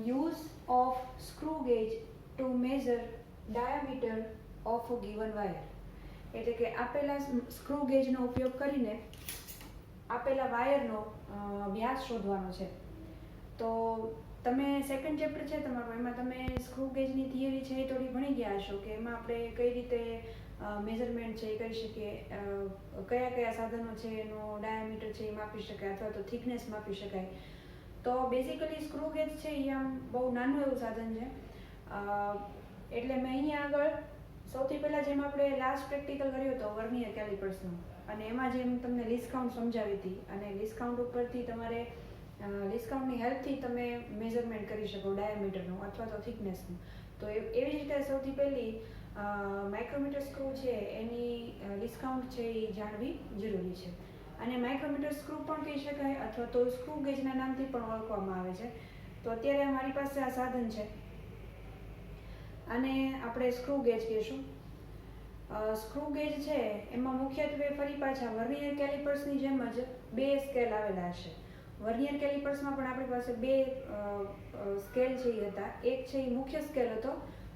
use of screw gauge to measure diameter of a given wire. એટલે કે આપેલા screw ગેજનો ઉપયોગ કરીને આપેલા વાયરનો વ્યાસ શોધવાનો છે. તો તમે સેકન્ડ ચેપ્ટર છે તમારું, એમાં તમે સ્ક્રૂ ગેજની થિયરી છે એ થોડી ભણી ગયા હશો કે એમાં આપણે કઈ રીતે મેઝરમેન્ટ છે એ કરી શકીએ, કયા કયા સાધનો છે એનો ડાયામીટર છે એ માપી શકાય અથવા તો થિકનેસ માપી શકાય. તો બેઝિકલી સ્ક્રૂ ગેજ છે એ આમ બહુ નાનું એવું સાધન છે. એટલે મેં અહીંયા આગળ સૌથી પહેલાં જેમ આપણે લાસ્ટ પ્રેક્ટિકલ કર્યો હતો વર્નિયર કેલિપર્સનો, અને એમાં જેમ તમને લીસ્ટ કાઉન્ટ સમજાવી હતી, અને લીસ્ટ કાઉન્ટ ઉપરથી તમારે લીસ્ટ કાઉન્ટની હેલ્પથી તમે મેઝરમેન્ટ કરી શકો ડાયામીટરનું અથવા તો થિકનેસનું. તો એવી જ રીતે સૌથી પહેલી માઇક્રોમીટર સ્ક્રૂ છે એની લીસ્ટ કાઉન્ટ છે એ જાણવી જરૂરી છે. અને માઇક્રોમીટર સ્ક્રૂ પણ કહી શકાય અથવા તો સ્ક્રૂ ગેજના નામથી પણ ઓળખવામાં આવે છે. તો અત્યારે મારી પાસે આ સાધન છે અને આપણે સ્ક્રૂ ગેજ કહીશું. સ્ક્રૂ ગેજ છે એમાં મુખ્યત્વે ફરી પાછા વર્નિયર કેલિપર્સની જેમ જ બે સ્કેલ આવેલા હશે. વર્નિયર કેલિપર્સમાં પણ આપણી પાસે બે સ્કેલ છે એ હતા. એક છે એ મુખ્ય સ્કેલ હતો,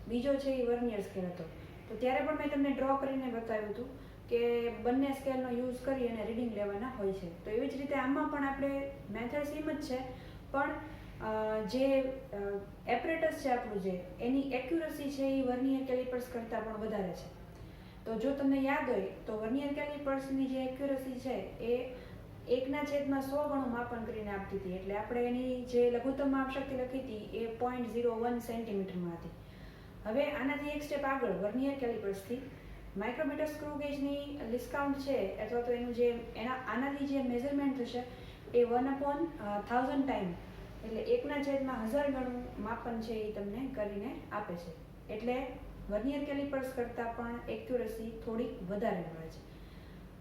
બીજો છે એ વર્નિયર સ્કેલ હતો. તો ત્યારે પણ મેં તમને ડ્રો કરીને બતાવ્યું હતું કે બંને સ્કેલનો યુઝ કરી અને રીડિંગ લેવાના હોય છે. તો એવી જ રીતે આમાં પણ આપણે મેથડ સેમ જ છે, પણ જે એપરેટસ છે આપણું જે એની એક્યુરસી છે એ વર્નિયર કેલિપર્સ કરતાં પણ વધારે છે. તો જો તમને યાદ હોય તો વર્નિયર કેલિપર્સની જે એક્યુરસી છે એ 1/100 ગણું માપન કરીને આપતી હતી. એટલે આપણે એની જે લઘુત્તમ માપશક્તિ લખી હતી એ 0.01 સેન્ટીમીટરમાં હતી. હવે આનાથી એક સ્ટેપ આગળ વર્નિયર કેલિપર્સથી માઇક્રોમીટર સ્ક્રૂ ગેજની લીસ્ટ કાઉન્ટ છે અથવા તો એનું જે આનાથી જે મેઝરમેન્ટ થશે એ 1/1000 ટાઈમ, એટલે 1/1000 ગણું માપન છે એ તમને કરીને આપે છે. એટલે વર્નિયર કેલિપર્સ કરતાં પણ એક્યુરસી થોડીક વધારે મળે છે.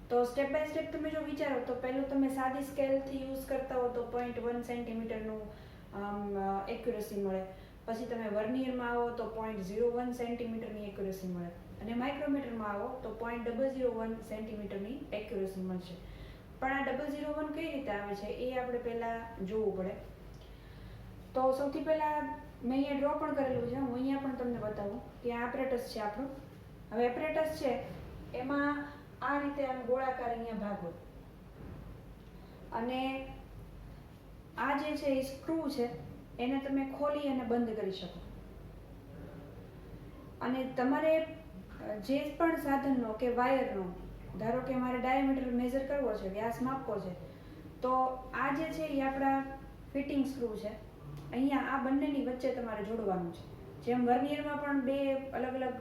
તો સ્ટેપ બાય સ્ટેપ તમે જો વિચારો તો પહેલું તમે સાદી સ્કેલથી યુઝ કરતા હો તો 0.1 સેન્ટીમીટરનું એક્યુરસી મળે. પછી તમે વર્નિયરમાં આવો તો 0.01 સેન્ટીમીટરની એક્યુરસી મળે, અને માઇક્રોમીટરમાં આવો તો 0.001 સેન્ટીમીટરની એક્યુરસી મળશે. પણ આ 001 કઈ રીતે આવે છે એ આપણે પહેલાં જોવું પડે. તો સૌથી પહેલાં મેં અહીંયા ડ્રો પણ કરેલું છે, હું અહીંયા પણ તમને બતાવું કે આ એપરેટસ છે આપણું. હવે એપરેટસ છે એમાં આ રીતે આમ ગોળાકાર અહીંયા ભાગ હોય, અને આ જે છે એ સ્ક્રૂ છે એને તમે ખોલી અને બંધ કરી શકો. અને તમારે જે પણ સાધનનો કે વાયરનો, ધારો કે મારે ડાયામીટર મેઝર કરવો છે, વ્યાસ માપવો છે, તો આ જે છે એ આપણા ફિટિંગ સ્ક્રૂ છે. અહીંયા આ બંનેની વચ્ચે તમારે જોડવાનું છે. જેમ વર્નિયરમાં પણ બે અલગ અલગ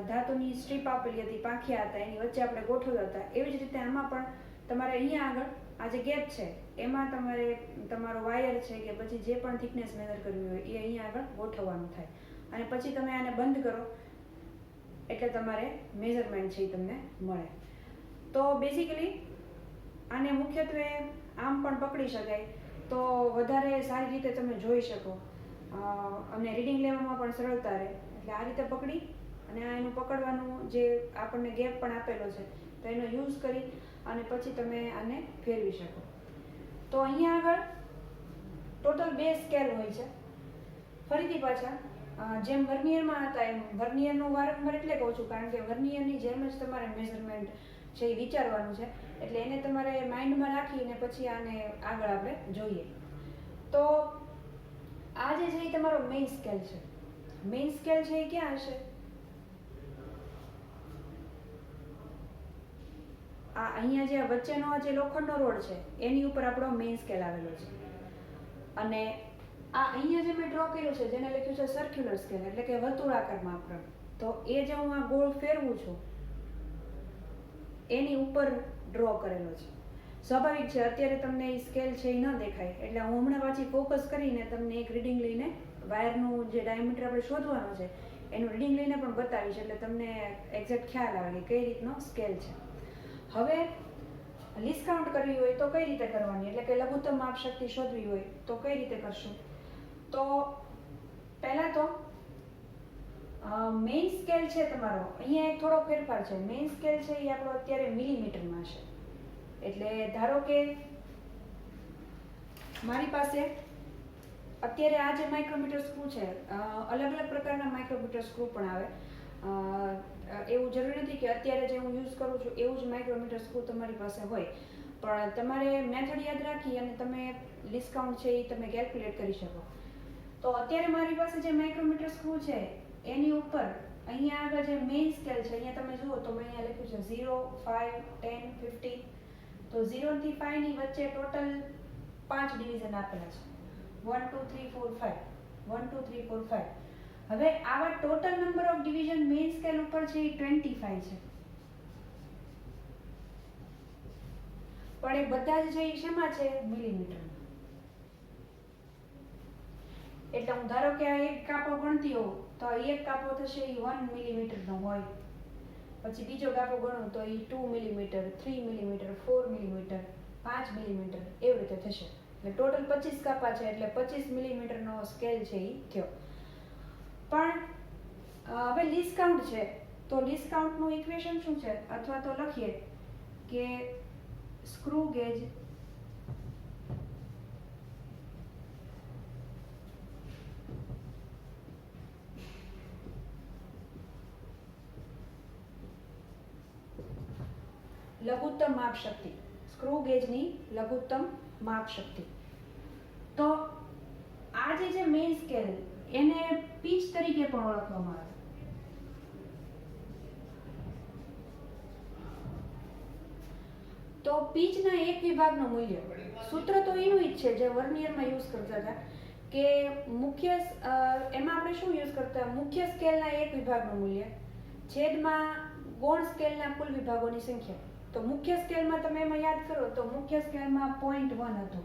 ધાતુની સ્ટ્રીપ આપેલી હતી, પાંખિયા હતા, એની વચ્ચે આપણે ગોઠવ્યા હતા, એવી જ રીતે આમાં પણ તમારે અહીંયા આગળ આ જે ગેપ છે એમાં તમારે તમારો વાયર છે કે પછી જે પણ થિકનેસ મેઝર કરવી હોય એ અહીંયા આગળ ગોઠવવાનું થાય. અને પછી તમે આને બંધ કરો એટલે તમારે મેઝરમેન્ટ છે એ તમને મળે. તો બેઝિકલી આને મુખ્યત્વે આમ પણ પકડી શકાય તો વધારે સારી રીતે તમે જોઈ શકો અને રીડિંગ લેવામાં પણ સરળતા રહે. એટલે આ રીતે પકડી અને આ એનું પકડવાનું જે આપણને ગેપ પણ આપેલો છે તો એનો યુઝ કરી અને પછી તમે આને ફેરવી શકો. તો અહીંયા આગળ ટોટલ બે સ્કેલ હોય છે. ફરીથી પાછા જેમ વર્નિયરમાં હતા એમ વર્નિયરનું વારંવાર એટલે કહું છું કારણ કે વર્નિયરની જેમ જ તમારે મેઝરમેન્ટ છે એ વિચારવાનું છે. એટલે એને તમારે માઇન્ડમાં રાખીને પછી આને આગળ આપણે જોઈએ. તો આ જે છે એ તમારો મેઇન સ્કેલ છે. મેઇન સ્કેલ છે એ ક્યાં હશે? આ અહીંયા જે વચ્ચેનો જે લોખંડનો રોડ છે એની ઉપર આપણો મેઇન સ્કેલ આવેલો છે. અને આ અહીંયા જે મેં ડ્રો કર્યું છે જેને લખ્યું છે સર્ક્યુલર સ્કેલ, એટલે કે વર્તુળાકાર માપન. તો એ જે હું આ ગોળ ફેરવું છું એની ઉપર ડ્રો કરેલો છે. સ્વાભાવિક છે અત્યારે તમને એ સ્કેલ છે એ ન દેખાય, એટલે હું હમણાં પાછી ફોકસ કરીને તમને એક રીડિંગ લઈને વાયરનું જે ડાયામીટર આપણે શોધવાનું છે એનું રીડિંગ લઈને પણ બતાવીશ, એટલે તમને એક્ઝેક્ટ ખ્યાલ આવે કે કઈ રીતનો સ્કેલ છે. હવે લીસ્ટ કાઉન્ટ કરવી હોય તો કઈ રીતે કરવાની, એટલે કે લઘુત્તમ માપશક્તિ શોધવી હોય તો કઈ રીતે કરશું? તો પહેલાં તો મેઇન સ્કેલ છે તમારો, અહીંયા એક થોડો ફેરફાર છે. મેઇન સ્કેલ છે એ આપણો અત્યારે મિલીમીટરમાં છે. એટલે ધારો કે મારી પાસે અત્યારે આ જે માઇક્રોમીટર સ્ક્રૂ છે, અલગ અલગ પ્રકારના માઇક્રોમીટર સ્ક્રૂ પણ આવે. એવું જરૂરી નથી કે અત્યારે જે હું યુઝ કરું છું એવું જ માઇક્રોમીટર સ્ક્રૂ તમારી પાસે હોય, પણ તમારે મેથડ યાદ રાખી અને તમે ડિસ્કાઉન્ટ છે એ તમે કેલ્ક્યુલેટ કરી શકો. તો અત્યારે મારી પાસે જે માઇક્રોમીટર સ્ક્રૂ છે એની ઉપર અહીંયા આગળ જે મેઇન સ્કેલ છે, અહીંયા તમે જુઓ તો મેં અહીંયા લખ્યું છે 0, 5, 10, 15. તો 0 થી 5 ની વચ્ચે ટોટલ 5 ડિવિઝન આપેલા છે. 1, 2, 3, 4, 5. 1, 2, 3, 4, 5. હવે આવા total number of division main scale ઉપર છે એ 25 છે. પણ એ બધા જ છે એ શેમાં છે? મિલીમીટરમાં. એટલે હું ધારો કે આ એક કાપો ગણતી હોઉં તો એક કાપો થશે એ 1 મિલીમીટરનો હોય, પછી બીજો કાપો ગણું તો એ 2 મિલીમીટર, 3 મિલીમીટર, 4 મિલીમીટર, 5 મિલીમીટર એવી રીતે થશે. એટલે ટોટલ 25 કાપા છે એટલે 25 મિલીમીટરનો સ્કેલ છે એ થયો. પણ હવે લીસ્ટ કાઉન્ટ છે, તો લીસ્ટ કાઉન્ટનું ઇક્વેશન શું છે? અથવા તો લખીએ કે સ્ક્રૂ ગેજ લઘુત્તમ માપ શક્તિ, સ્ક્રૂ ગેજની લઘુત્તમ માપ શક્તિ. તો આ જે મેઇન સ્કેલ એને પીચ તરીકે પણ ઓળખવામાં આવે. તો પીચના એક વિભાગનું મૂલ્ય, સૂત્ર તો એનું જ છે જે વર્નિયરમાં યુઝ કરતા હતા કે મુખ્ય એમાં આપણે શું યુઝ કરતા? મુખ્ય સ્કેલના એક વિભાગનું મૂલ્ય છેદમાં ગૌણ સ્કેલના કુલ વિભાગોની સંખ્યા. તો મુખ્ય સ્કેલમાં તમે એમાં યાદ કરો તો મુખ્ય સ્કેલમાં 0.1 હતું,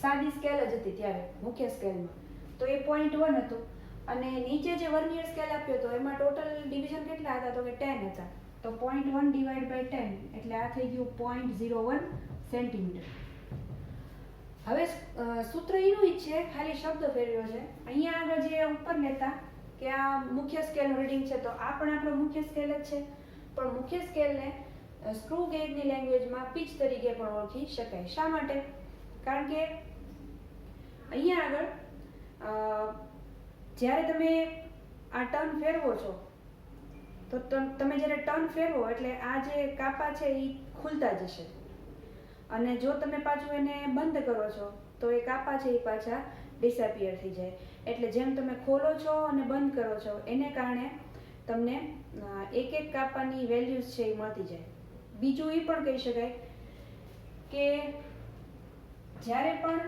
સાદી સ્કેલ જ હતી ત્યારે મુખ્ય સ્કેલમાં, તો એ 0.1 હતું. અને નીચે જે વર્નિયર સ્કેલ આપ્યો હતો એમાં ટોટલ ડિવિઝન કેટલા હતા? તો કે 10 હતા. તો 0.1 ડિવાઇડ બાય 10 એટલે આ થઈ ગયું 0.01 સેન્ટીમીટર. હવે સૂત્ર એનું જ છે, ખાલી શબ્દ ફેરવ્યો છે. અહીંયા આગળ જે ઉપર લેતા કે આ મુખ્ય સ્કેલનું રીડિંગ છે, તો આ પણ આપણો મુખ્ય સ્કેલ જ છે, પણ મુખ્ય સ્કેલને સ્ક્રૂ ગેજની લેંગ્વેજમાં પીચ તરીકે પણ ઓળખી શકાય. શા માટે? કારણ કે અહીંયા આગળ જ્યારે તમે આ ટર્ન ફેરવો છો તો તમે જ્યારે ટર્ન ફેરવો એટલે આ જે કાપા છે એ ખુલતા જશે, અને જો તમે પાછું એને બંધ કરો છો તો એ કાપા છે એ પાછા ડિસઅપિયર થઈ જાય. એટલે જેમ તમે ખોલો છો અને બંધ કરો છો એને કારણે તમને એક એક કાપાની વેલ્યુઝ છે એ મળતી જાય. બીજું એ પણ કહી શકાય કે જ્યારે પણ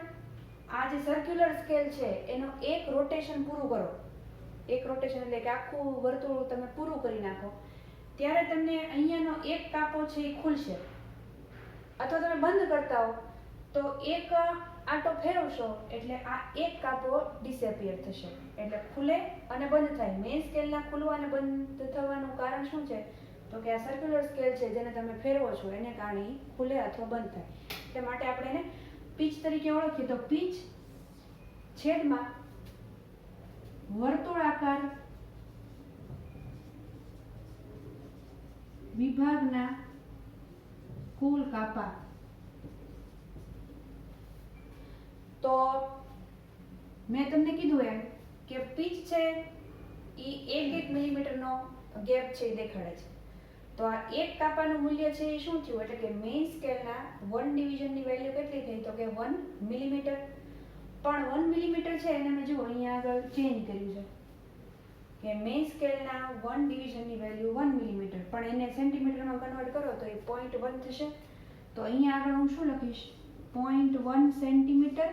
આ જે સર્ક્યુલર સ્કેલ છે એનો એક રોટેશન પૂરું કરો, એક રોટેશન એટલે કે આખું વર્તુળ તમે પૂરું કરી નાખો, ત્યારે તમને અહીંયાનો એક કાપો છે એ ખુલશે. અથવા તમે બંધ કરતા હો તો એક આંટો ફેરવશો એટલે આ એક કાપો ડિસએપિયર થશે, એટલે ખુલે અને બંધ થાય. મેઇન સ્કેલના ખુલવા અને બંધ થવાનું કારણ શું છે? તો કે આ સર્ક્યુલર સ્કેલ છે જેને તમે ફેરવો છો એને કારણે ખુલે અથવા બંધ થાય. એટલે માટે આપણે એને પીચ તરીકે ઓળખીએ. તો પીચ છેદમાં વર્તુળાકાર વિભાગના કુલ કાપા. તો મેં તમને કીધું એમ કે પીચ છે એ 1 મિલીમીટરનો ગેપ છે એ દેખાડે છે. તો આ એક કાપાનું મૂલ્ય છે એ શું થયું? એટલે કે મેઇન સ્કેલના 1 ડિવિઝનની વેલ્યુ કેટલી થઈ? તો કે 1 મિલીમીટર. પણ 1 મિલીમીટર છે એને મેં જુઓ અહીંયા આગળ ચેન્જ કર્યું છે કે મેઇન સ્કેલના 1 ડિવિઝનની વેલ્યુ 1 મિલીમીટર, પણ એને સેન્ટીમીટરમાં કન્વર્ટ કરો તો એ 0.1 થશે. તો અહીંયા આગળ હું શું લખીશ? 0.1 સેન્ટીમીટર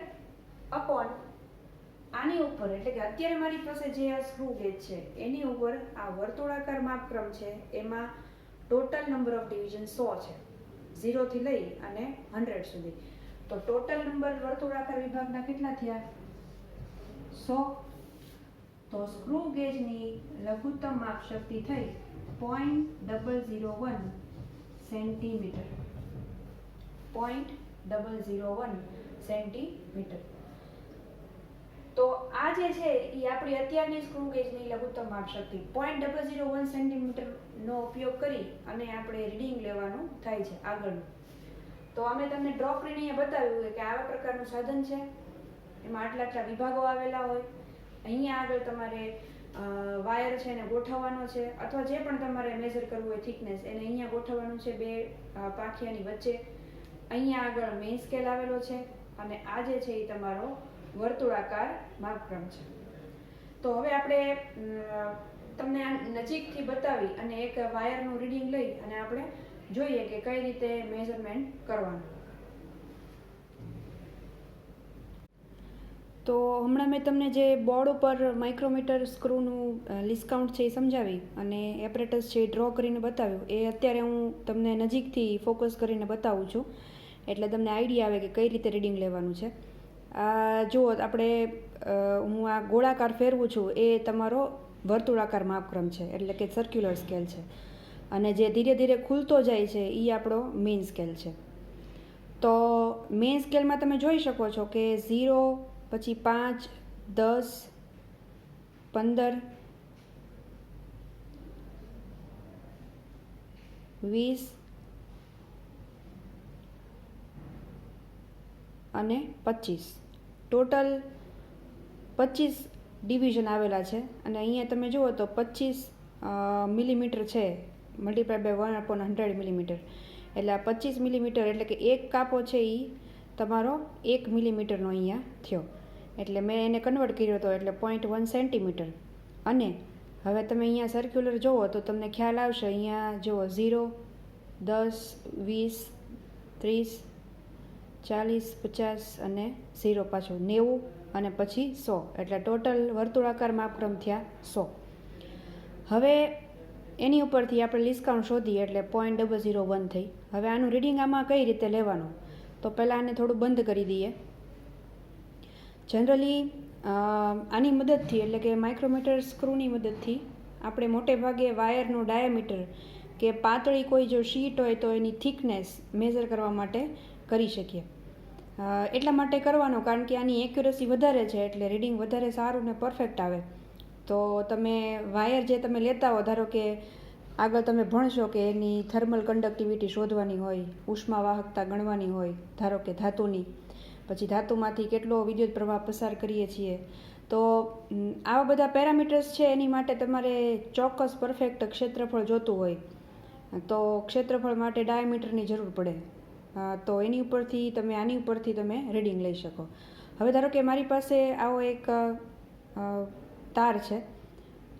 અપોન આની ઉપર, એટલે કે અત્યારે મારી પાસે જે આ સ્ક્રૂ ગેજ છે એની ઉપર આ વર્તુળાકાર માપક્રમ છે એમાં ટોટલ નંબર ઓફ ડિવિઝન 100 છે, 0 થી લઈ અને 100 સુધી. તો ટોટલ નંબર વર્તુળાકાર વિભાગના કેટલા થયા? 100. તો સ્ક્રૂ ગેજની લઘુત્તમ માપ શક્તિ થઈ 0.001 સેન્ટીમીટર. 0.001 સેન્ટીમીટર. તો આ જે છે એ આપણી અત્યારની સ્ક્રૂ ગેજની લઘુત્તમ માપ શક્તિ 0.001 સેન્ટીમીટરનો ઉપયોગ કરી અને આપણે રીડિંગ લેવાનું થાય છે આગળનું. તો અમે તમને ડ્રોપ રીડિંગે બતાવ્યું કે આવા પ્રકારનું સાધન છે એમાં આટલા આટલા વિભાગો આવેલા હોય. અહીંયા આગળ તમારે વાયર છે એને ગોઠવવાનો છે, અથવા જે પણ તમારે મેઝર કરવું હોય થિકનેસ એને અહીંયા ગોઠવવાનું છે બે પાંખિયાની વચ્ચે. અહીંયા આગળ મેઇન સ્કેલ આવેલો છે અને આ જે છે એ તમારો વર્તુળાકાર માપક્રમ છે. તો હવે આપણે તમને આ નજીકથી બતાવી અને એક વાયરનું રીડિંગ લઈ અને આપણે જોઈએ કે કઈ રીતે મેઝરમેન્ટ કરવાનું. તો હમણાં મેં તમને જે બોર્ડ ઉપર માઇક્રોમીટર સ્ક્રૂનું ડિસ્કાઉન્ટ છે એ સમજાવી અને એપરેટસ છે એ ડ્રો કરીને બતાવ્યું, એ અત્યારે હું તમને નજીકથી ફોકસ કરીને બતાવું છું, એટલે તમને આઈડિયા આવે કે કઈ રીતે રીડિંગ લેવાનું છે. જુઓ, આપણે હું આ ગોળાકાર ફેરવું છું એ તમારો વર્તુળાકાર માપક્રમ છે, એટલે કે સર્ક્યુલર સ્કેલ છે, અને જે ધીરે ધીરે ખુલતો જાય છે એ આપણો મેઇન સ્કેલ છે. તો મેઇન સ્કેલમાં તમે જોઈ શકો છો કે 0, પછી 5, 10, 15, 20 અને 25, ટોટલ 25 ડિવિઝન આવેલા છે. અને અહીંયા તમે જુઓ તો 25 મિલીમીટર છે, મલ્ટીપ્લાય બાય 1/100 મિલીમીટર, એટલે આ 25 મિલીમીટર એટલે કે એક કાપો છે એ તમારો 1 મિલીમીટરનો અહીંયા થયો, એટલે મેં એને કન્વર્ટ કર્યો હતો, એટલે 0.1 સેન્ટીમીટર. અને હવે તમે અહીંયા સર્ક્યુલર જુઓ તો તમને ખ્યાલ આવશે, અહીંયા જુઓ 0, 10, 20, 30, 40, 50 અને 0 પાછું 90 અને પછી 100, એટલે ટોટલ વર્તુળાકાર માપક્રમ થયા 100. હવે એની ઉપરથી આપણે ડિસ્કાઉન્ટ શોધીએ એટલે 0.001 થઈ. હવે આનું રીડિંગ આમાં કઈ રીતે લેવાનું, તો પહેલાં આને થોડું બંધ કરી દઈએ. જનરલી આની મદદથી, એટલે કે માઇક્રોમીટર સ્ક્રૂની મદદથી આપણે મોટે ભાગે વાયરનું ડાયામીટર કે પાતળી કોઈ જો શીટ હોય તો એની થિકનેસ મેઝર કરવા માટે કરી શકીએ. એટલા માટે કરવાનો કારણ કે આની એક્યુરસી વધારે છે, એટલે રીડિંગ વધારે સારું ને પરફેક્ટ આવે. તો તમે વાયર જે તમે લેતા હો, ધારો કે આગળ તમે ભણશો કે એની થર્મલ કન્ડક્ટિવિટી શોધવાની હોય, ઉષ્મા વાહકતા ગણવાની હોય, ધારો કે ધાતુની, પછી ધાતુમાંથી કેટલો વિદ્યુત પ્રવાહ પસાર કરીએ છીએ, તો આવા બધા પેરામીટર્સ છે. એની માટે તમારે ચોક્કસ પરફેક્ટ ક્ષેત્રફળ જોતું હોય, તો ક્ષેત્રફળ માટે ડાયામીટરની જરૂર પડે. તો એની ઉપરથી તમે આની ઉપરથી તમે રીડિંગ લઈ શકો. હવે ધારો કે મારી પાસે આવો એક તાર છે,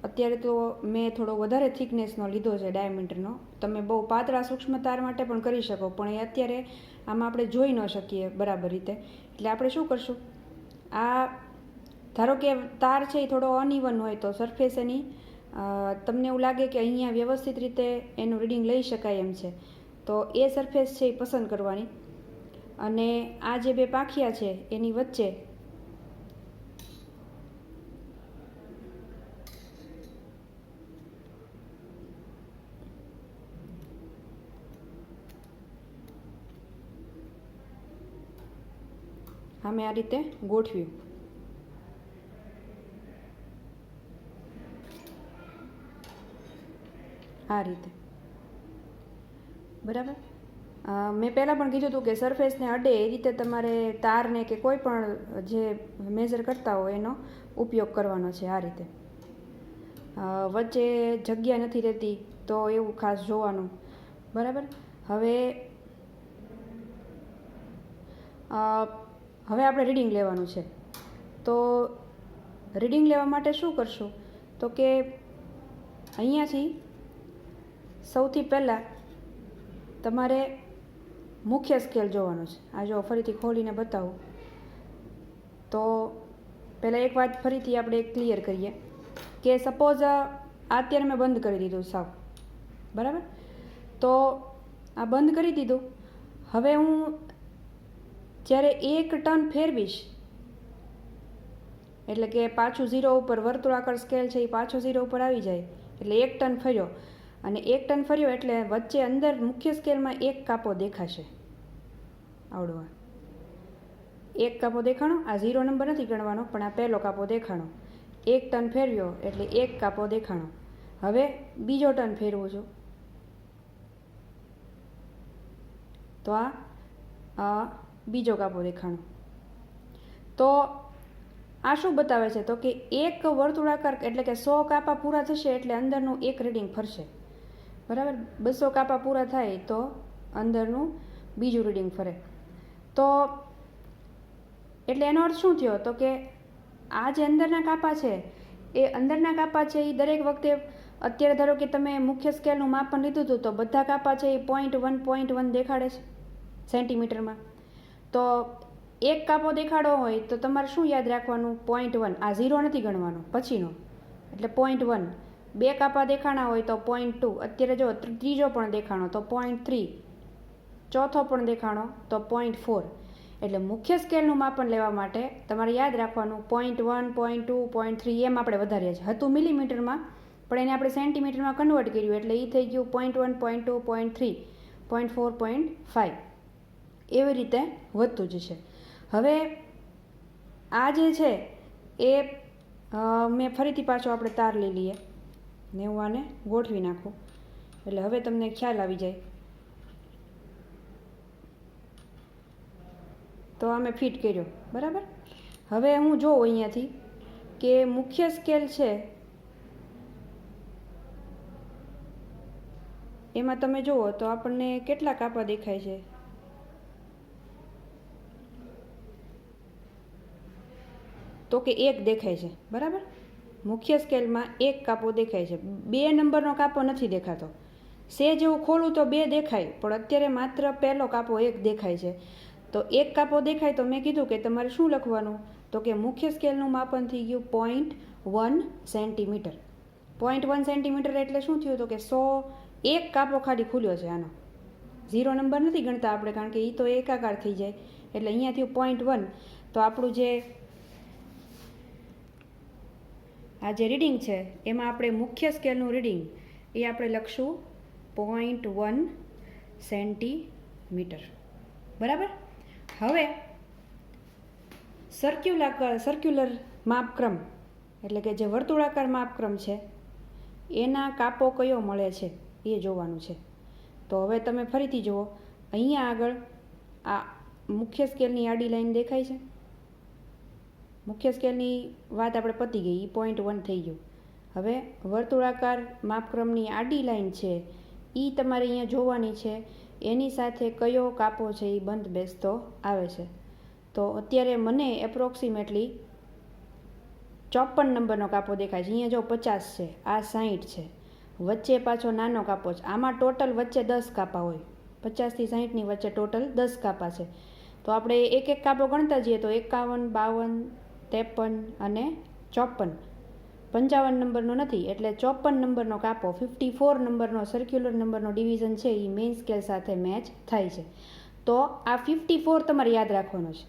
અત્યારે તો મેં થોડો વધારે થિકનેસનો લીધો છે ડાયામીટરનો. તમે બહુ પાતળા સૂક્ષ્મ તાર માટે પણ કરી શકો, પણ એ અત્યારે આમાં આપણે જોઈ ન શકીએ બરાબર રીતે, એટલે આપણે શું કરશું, આ ધારો કે તાર છે એ થોડો અનઇવન હોય તો સરફેસ એની તમને એવું લાગે કે અહીંયા વ્યવસ્થિત રીતે એનું રીડિંગ લઈ શકાય એમ છે, તો એ સરફેસ છે એ પસંદ કરવાની. અને આ જે બે પાંખિયા છે એની વચ્ચે મેં આ રીતે ગોઠવ્યું. આ રીતે બરાબર. મેં પહેલાં પણ કીધું હતું કે સરફેસને અડે એ રીતે તમારે તારને કે કોઈ પણ જે મેઝર કરતા હોય એનો ઉપયોગ કરવાનો છે. આ રીતે વચ્ચે જગ્યા નથી રહેતી તો એવું ખાસ જોવાનું, બરાબર. હવે આપણે રીડિંગ લેવાનું છે. તો રીડિંગ લેવા માટે શું કરશું, તો કે અહીંયાથી સૌથી પહેલાં તમારે મુખ્ય સ્કેલ જોવાનો છે. આ જો ફરીથી ખોલીને બતાવું તો પહેલાં એક વાત ફરીથી આપણે ક્લિયર કરીએ કે સપોઝ અત્યારે મેં બંધ કરી દીધું સાવ, બરાબર. તો આ બંધ કરી દીધું. હવે હું જ્યારે 1 ટન ફેરવીશ એટલે કે પાછું 0 ઉપર વર્તુળાકાર સ્કેલ છે એ પાછો 0 ઉપર આવી જાય, એટલે 1 ટન ફર્યો, અને 1 ટન ફર્યો એટલે વચ્ચે અંદર મુખ્ય સ્કેલમાં એક કાપો દેખાશે. આવડો એક કાપો દેખાણો. આ 0 નંબર નથી ગણવાનો, પણ આ પહેલો કાપો દેખાણો. 1 ટન ફેરવ્યો એટલે એક કાપો દેખાણો. હવે બીજો ટન ફેરવું છું તો આ બીજો કાપો દેખાણો. તો આ શું બતાવે છે તો કે એક વર્તુળાકાર એટલે કે 100 કાપા પૂરા થશે એટલે અંદરનું એક રીડિંગ ફરશે, બરાબર. 200 કાપા પૂરા થાય તો અંદરનું બીજું રીડિંગ ફરે. તો એટલે એનો અર્થ શું થયો તો કે આ જે અંદરના કાપા છે એ અંદરના કાપા છે એ દરેક વખતે, અત્યારે ધારો કે તમે મુખ્ય સ્કેલનું માપન લીધું હતું તો બધા કાપા છે એ 0.1 દેખાડે છે સેન્ટીમીટરમાં. તો એક કાપો દેખાડો હોય તો તમારે શું યાદ રાખવાનું? 0.1. આ 0 નથી ગણવાનો, પછીનો એટલે 0.1. 2 કાપા દેખાણા હોય તો 0.2. અત્યારે જો ત્રીજો પણ દેખાણો તો 0.3, ચોથો પણ દેખાણો તો 0.4. એટલે મુખ્ય સ્કેલનું માપન લેવા માટે તમારે યાદ રાખવાનું 0.1, 0.2, 0.3 એમ આપણે વધારીએ છીએ. હતું મિલીમીટરમાં પણ એને આપણે સેન્ટીમીટરમાં કન્વર્ટ કર્યું એટલે એ થઈ ગયું 0.1, 0.2, 0.3, 0.4, 0.5. એવી રીતે વધતું જશે. હવે આ જે છે એ મેં ફરીથી પાછો આપણે તાર લઈ લઈએ ને હું આને ગોઠવી નાખું એટલે હવે તમને ખ્યાલ આવી જાય. તો આ મેં ફિટ કર્યો, બરાબર. હવે હું જોઉં અહીંયાથી કે મુખ્ય સ્કેલ છે એમાં તમે જુઓ તો આપણને કેટલા કાપા દેખાય છે? તો કે એક દેખાય છે, બરાબર. મુખ્ય સ્કેલમાં એક કાપો દેખાય છે, 2 નંબરનો કાપો નથી દેખાતો. સેજ એવું ખોલું તો 2 દેખાય, પણ અત્યારે માત્ર પહેલો કાપો 1 દેખાય છે. તો એક કાપો દેખાય તો મેં કીધું કે તમારે શું લખવાનું તો કે મુખ્ય સ્કેલનું માપન થઈ ગયું 0.1 સેન્ટીમીટર. 0.1 સેન્ટીમીટર એટલે શું થયું તો કે 100 કાપો ખાલી ખુલ્યો છે આનો. 0 નંબર નથી ગણતા આપણે કારણ કે એ તો એકાકાર થઈ જાય એટલે અહીંયા થયું 0.1. તો આપણું જે આ જે રીડિંગ છે એમાં આપણે મુખ્ય સ્કેલનું રીડિંગ એ આપણે લખશું 0.1 સેન્ટીમીટર, બરાબર. હવે સર્ક્યુલર માપક્રમ એટલે કે જે વર્તુળાકાર માપક્રમ છે એના કાપો કયો મળે છે એ જોવાનું છે. તો હવે તમે ફરીથી જુઓ, અહીંયા આગળ આ મુખ્ય સ્કેલની આડી લાઈન દેખાય છે. મુખ્ય સ્કેલની વાત આપણે પતી ગઈ, એ 0.1 થઈ ગયું. હવે વર્તુળાકાર માપક્રમની આડી લાઈન છે એ તમારે અહીંયા જોવાની છે, એની સાથે કયો કાપો છે એ બંધ બેસતો આવે છે. તો અત્યારે મને એપ્રોક્સિમેટલી 54 નંબરનો કાપો દેખાય છે. અહીંયા જો 50 છે, આ 60 છે, વચ્ચે પાછો નાનો કાપો છે. આમાં ટોટલ વચ્ચે 10 કાપા હોય, 50 થી 60ની વચ્ચે ટોટલ 10 કાપા છે. તો આપણે એક એક કાપો ગણતા જઈએ તો 51, 52, 53 અને 54. 55 નંબરનો નથી એટલે 54 નંબરનો કાપો 54 નંબરનો સર્ક્યુલર નંબરનો ડિવિઝન છે એ મેઇન સ્કેલ સાથે મેચ થાય છે. તો આ 54 તમારે યાદ રાખવાનો છે.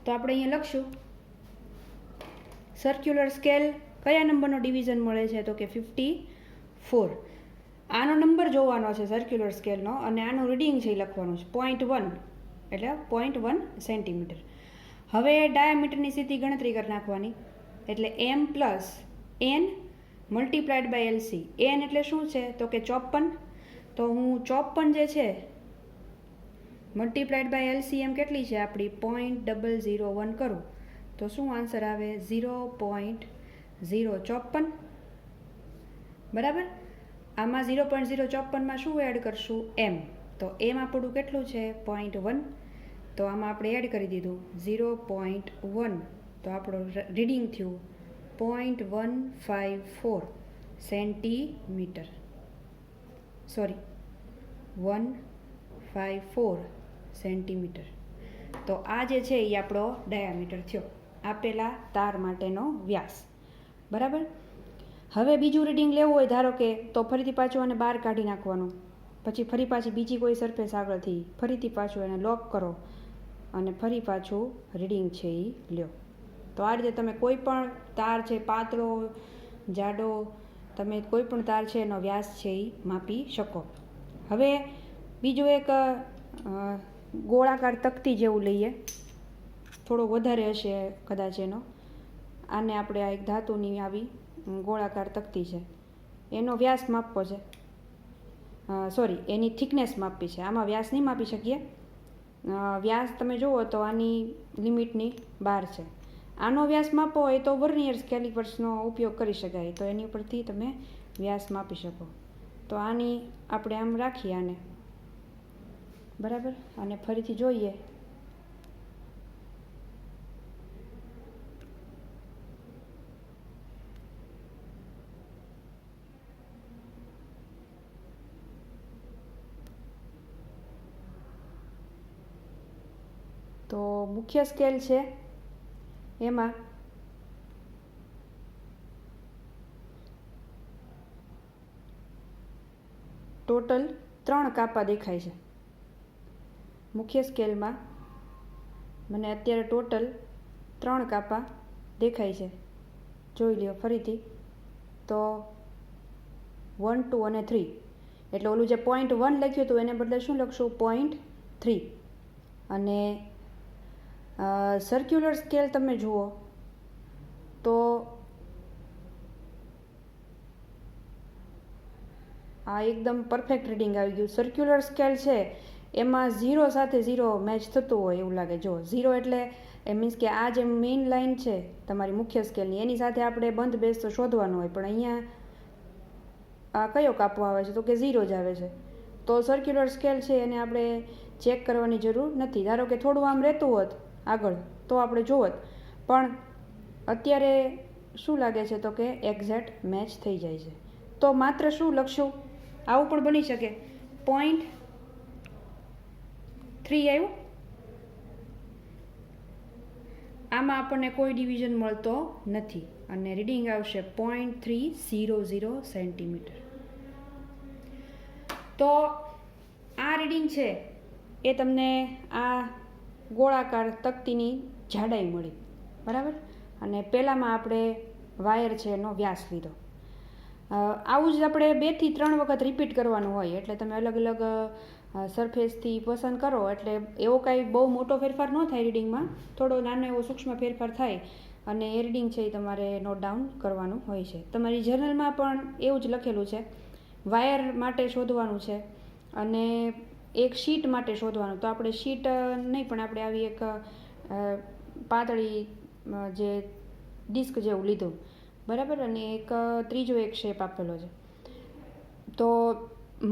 તો આપણે અહીંયા લખશું સર્ક્યુલર સ્કેલ કયા નંબરનો ડિવિઝન મળે છે તો કે 54. આનો નંબર જોવાનો છે સર્ક્યુલર સ્કેલનો અને આનું રીડિંગ છે એ લખવાનું છે 0.1 એટલે 0.1 સેન્ટીમીટર. હવે ડાયામીટરની સીધી ગણતરી કરી નાખવાની એટલે m plus n multiplied by LC. n એટલે શું છે તો કે 54. તો હું 54 જે છે મલ્ટીપ્લાઇડ બાય LCM કેટલી છે આપણી 0.001 કરું તો શું આન્સર આવે 0.054, બરાબર. આમાં 0.054માં શું એડ કરશું m. તો m આપણું કેટલું છે 0.1. તો આમાં આપણે એડ કરી દીધું 0.1. તો આપણું રીડિંગ થયું 0.154 સેન્ટીમીટર, સોરી 154 સેન્ટીમીટર. તો આ જે છે એ આપણો ડાયામીટર થયો, આપેલા તાર માટેનો વ્યાસ, બરાબર. હવે બીજું રીડિંગ લેવું હોય ધારો કે તો ફરીથી પાછું આને બહાર કાઢી નાખવાનું, પછી ફરી પાછી બીજી કોઈ સરફેસ આગળથી ફરીથી પાછું એને લોક કરો અને ફરી પાછું રીડિંગ છે એ લ્યો. તો આ રીતે તમે કોઈ પણ તાર છે, પાતળો જાડો, તમે કોઈ પણ તાર છે એનો વ્યાસ છે એ માપી શકો. હવે બીજું એક ગોળાકાર તકતી જેવું લઈએ, થોડો વધારે હશે કદાચ એનો. આને આપણે આ એક ધાતુની આવી ગોળાકાર તકતી છે, એનો વ્યાસ માપવો છે, સોરી એની થિકનેસ માપવી છે. આમાં વ્યાસ નહીં માપી શકીએ. વ્યાસ તમે જુઓ તો આની લિમિટની બહાર છે. આનો વ્યાસ માપવો હોય તો વર્નિયર કેલિપર્સનો ઉપયોગ કરી શકાય, તો એની ઉપરથી તમે વ્યાસ માપી શકો. તો આની આપણે આમ રાખીએ આને, બરાબર. અને ફરીથી જોઈએ. તો મુખ્ય સ્કેલ છે એમાં ટોટલ 3 કાપા દેખાય છે. મુખ્ય સ્કેલમાં મને અત્યારે ટોટલ 3 કાપા દેખાય છે. જોઈ લ્યો ફરીથી. તો 1, 2 અને 3, એટલે ઓલું જે 0.1 લખ્યું હતું એને બદલે શું લખશું? 0.3. અને સર્ક્યુલર સ્કેલ તમે જુઓ તો આ એકદમ પરફેક્ટ રીડિંગ આવી ગયું. સર્ક્યુલર સ્કેલ છે એમાં 0 સાથે 0 મેચ થતું હોય એવું લાગે. જો 0 એટલે એ મીન્સ કે આ જે મેઇન લાઇન છે તમારી મુખ્ય સ્કેલની એની સાથે આપણે બંધ બેસતો શોધવાનું હોય, પણ અહીંયા આ કયો કાપો આવે છે? તો કે 0 જ આવે છે. તો સર્ક્યુલર સ્કેલ છે એને આપણે ચેક કરવાની જરૂર નથી. ધારો કે થોડું આમ રહેતું હોત આગળ તો આપણે જોવત, પણ અત્યારે શું લાગે છે? તો કે એક્ઝેક્ટ મેચ થઈ જાય છે. તો માત્ર શું લખશું? આવું પણ બની શકે, 0.3 આવ્યું. આમાં આપણને કોઈ ડિવિઝન મળતો નથી અને રીડિંગ આવશે 0.300 સેન્ટીમીટર. તો આ રીડિંગ છે એ તમને આ ગોળાકાર તકતીની જાડાઈ મળી, બરાબર. અને પહેલાંમાં આપણે વાયર છે એનો વ્યાસ લીધો. આવું જ આપણે 2 થી 3 વખત રિપીટ કરવાનું હોય, એટલે તમે અલગ અલગ સરફેસથી પસંદ કરો એટલે એવો કાંઈ બહુ મોટો ફેરફાર ન થાય રીડિંગમાં, થોડો નાનો એવો સૂક્ષ્મ ફેરફાર થાય અને એ રીડિંગ છે એ તમારે નોટ ડાઉન કરવાનું હોય છે. તમારી જર્નલમાં પણ એવું જ લખેલું છે. વાયર માટે શોધવાનું છે અને એક શીટ માટે શોધવાનું. તો આપણે શીટ નહીં પણ આપણે આવી એક પાતળી જે ડિસ્ક જેવું લીધું, બરાબર. અને એક ત્રીજો એક શેપ આપેલો છે. તો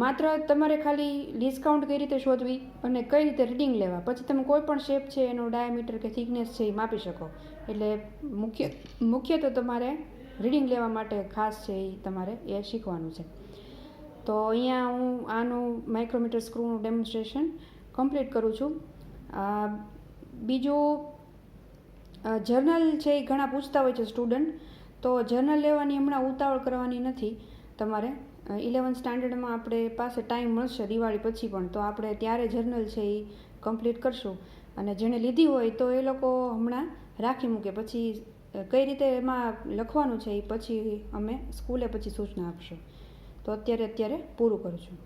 માત્ર તમારે ખાલી ડિસ્કાઉન્ટ કઈ રીતે શોધવી અને કઈ રીતે રીડિંગ લેવા, પછી તમે કોઈ પણ શેપ છે એનો ડાયામીટર કે થિકનેસ છે એ માપી શકો. એટલે મુખ્ય તો તમારે રીડિંગ લેવા માટે ખાસ છે એ તમારે એ શીખવાનું છે. તો અહીંયા હું આનું માઇક્રોમીટર સ્ક્રૂનું ડેમોન્સ્ટ્રેશન કમ્પ્લીટ કરું છું. બીજું જર્નલ છે એ ઘણા પૂછતા હોય છે સ્ટુડન્ટ, તો જર્નલ લેવાની હમણાં ઉતાવળ કરવાની નથી તમારે. 11th સ્ટાન્ડર્ડમાં આપણે પાસે ટાઈમ મળશે દિવાળી પછી પણ, તો આપણે ત્યારે જર્નલ છે એ કમ્પ્લીટ કરશું. અને જેણે લીધી હોય તો એ લોકો હમણાં રાખી મૂકે, પછી કઈ રીતે એમાં લખવાનું છે એ પછી અમે સ્કૂલે પછી સૂચના આપશું. તો અત્યારે પૂરું કરું છું.